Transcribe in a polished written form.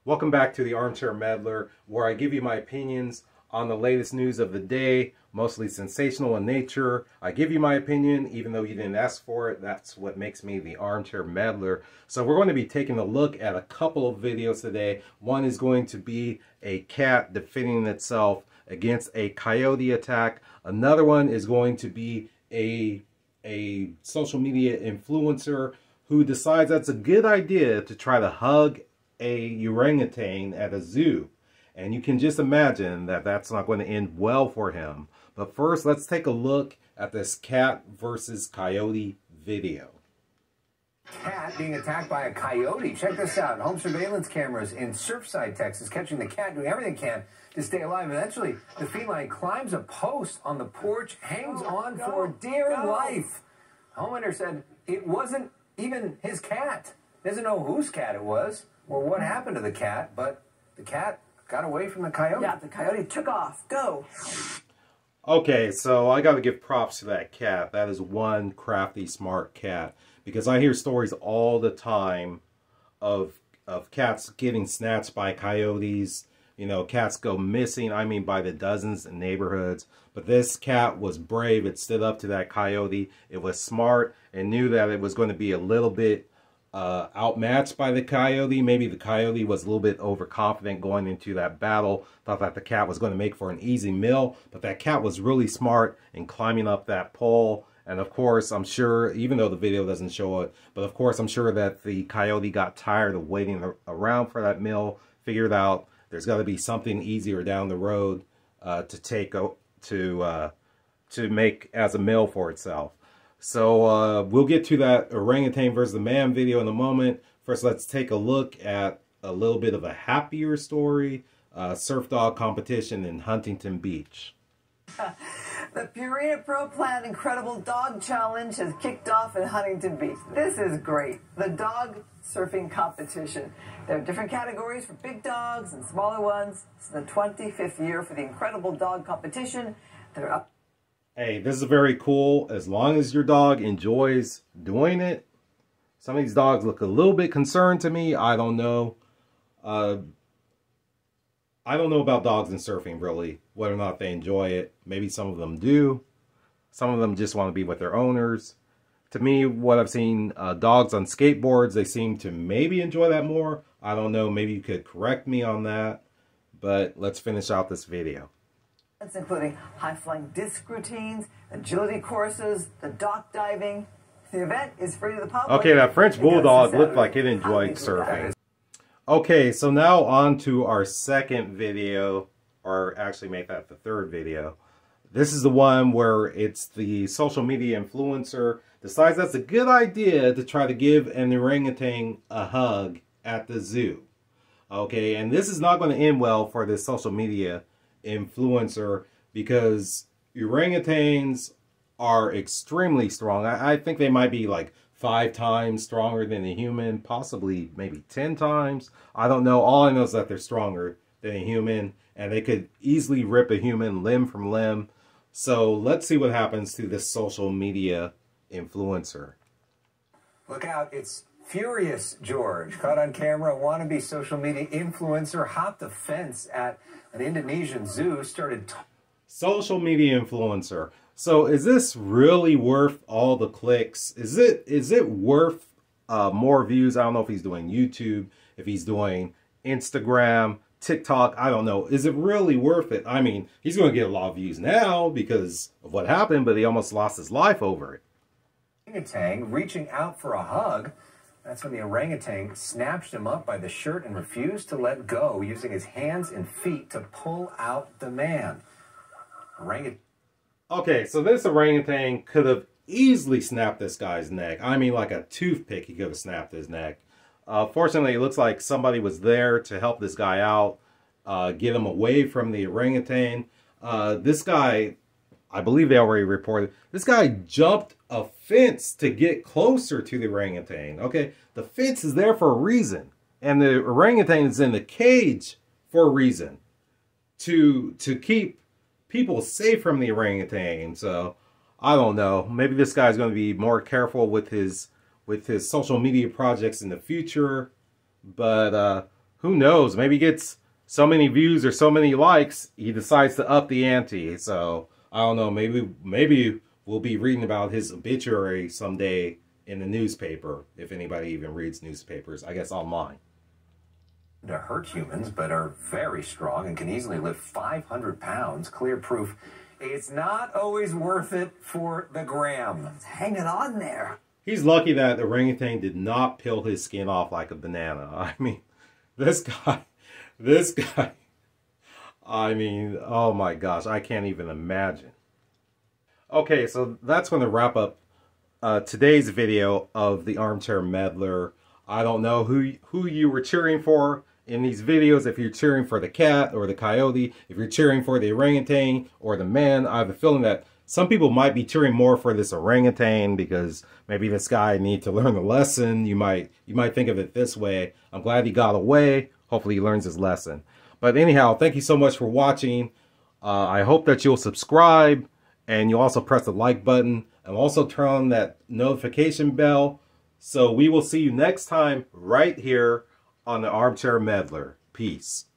Welcome back to the Armchair Meddler, where I give you my opinions on the latest news of the day, mostly sensational in nature. I give you my opinion, even though you didn't ask for it. That's what makes me the Armchair Meddler. So we're going to be taking a look at a couple of videos today. One is going to be a cat defending itself against a coyote attack. Another one is going to be a social media influencer who decides that's a good idea to try to hug a orangutan at a zoo. And you can just imagine that that's not going to end well for him. But first, let's take a look at this cat versus coyote video. Cat being attacked by a coyote. Check this out. Home surveillance cameras in Surfside, Texas, catching the cat doing everything it can to stay alive. Eventually, the feline climbs a post on the porch, hangs on for dear life. Homeowner said it wasn't even his cat. Doesn't know whose cat it was or what happened to the cat, but the cat got away from the coyote. Yeah, the coyote took off. Go. Okay, so I got to give props to that cat. That is one crafty, smart cat. Because I hear stories all the time of cats getting snatched by coyotes. You know, cats go missing, I mean, by the dozens in neighborhoods. But this cat was brave. It stood up to that coyote. It was smart and knew that it was going to be a little bit outmatched by the coyote. Maybe the coyote was a little bit overconfident going into that battle. Thought that the cat was going to make for an easy meal. But that cat was really smart in climbing up that pole. And of course, I'm sure, even though the video doesn't show it, but of course, I'm sure that the coyote got tired of waiting around for that meal, figured out there's got to be something easier down the road to make as a meal for itself. So we'll get to that orangutan versus the man video in a moment. First, let's take a look at a little bit of a happier story, surf dog competition in Huntington Beach. The Purina Pro Plan Incredible Dog Challenge has kicked off in Huntington Beach. This is great. The dog surfing competition. There are different categories for big dogs and smaller ones. It's the 25th year for the Incredible Dog Competition. They're up. Hey, this is very cool as long as your dog enjoys doing it. Some of these dogs look a little bit concerned to me. I don't know. I don't know about dogs and surfing, really, whether or not they enjoy it. Maybe some of them do. Some of them just want to be with their owners. To me, what I've seen, dogs on skateboards, they seem to maybe enjoy that more. I don't know. Maybe you could correct me on that. But let's finish out this video. Including high-flying disc routines, agility courses, the dock diving. The event is free to the public. Okay, that French Bulldog looked like it enjoyed surfing. Okay, so now on to our second video, or actually make that the third video. This is the one where it's the social media influencer decides that's a good idea to try to give an orangutan a hug at the zoo. Okay, and this is not going to end well for this social media influencer because orangutans are extremely strong. I think they might be like 5 times stronger than a human, possibly maybe 10 times. I don't know. All I know is that they're stronger than a human, and they could easily rip a human limb from limb. So let's see what happens to this social media influencer. Look out, it's Furious George. Caught on camera, a wannabe social media influencer hopped the fence at an Indonesian zoo, Social media influencer. So is this really worth all the clicks? Is it worth more views? I don't know if he's doing YouTube, if he's doing Instagram, TikTok, I don't know. Is it really worth it? I mean, he's going to get a lot of views now because of what happened, but he almost lost his life over it. Orangutan reaching out for a hug. That's when the orangutan snatched him up by the shirt and refused to let go, using his hands and feet to pull out the man. Okay, so this orangutan could have easily snapped this guy's neck. I mean, like a toothpick, he could have snapped his neck. Fortunately, it looks like somebody was there to help this guy out, get him away from the orangutan. This guy, I believe they already reported, this guy jumped a fence to get closer to the orangutan. Okay, the fence is there for a reason, and the orangutan is in the cage for a reason, to keep people safe from the orangutan. So I don't know, maybe this guy's going to be more careful with his social media projects in the future, but who knows? Maybe he gets so many views or so many likes, he decides to up the ante. So I don't know. Maybe we'll be reading about his obituary someday in the newspaper, if anybody even reads newspapers. I guess online. To hurt humans, but are very strong and can easily lift 500 pounds. Clear proof it's not always worth it for the gram. It's hanging on there. He's lucky that the orangutan did not peel his skin off like a banana. I mean, this guy, I mean, oh my gosh, I can't even imagine. Okay, so that's going to wrap up today's video of the Armchair Meddler. I don't know who you were cheering for in these videos, if you're cheering for the cat or the coyote, if you're cheering for the orangutan or the man. I have a feeling that some people might be cheering more for this orangutan because maybe this guy needs to learn the lesson. You might think of it this way. I'm glad he got away. Hopefully he learns his lesson. But anyhow, thank you so much for watching. I hope that you'll subscribe and you'll also press the like button and also turn on that notification bell. So we will see you next time right here on the Armchair Meddler. Peace.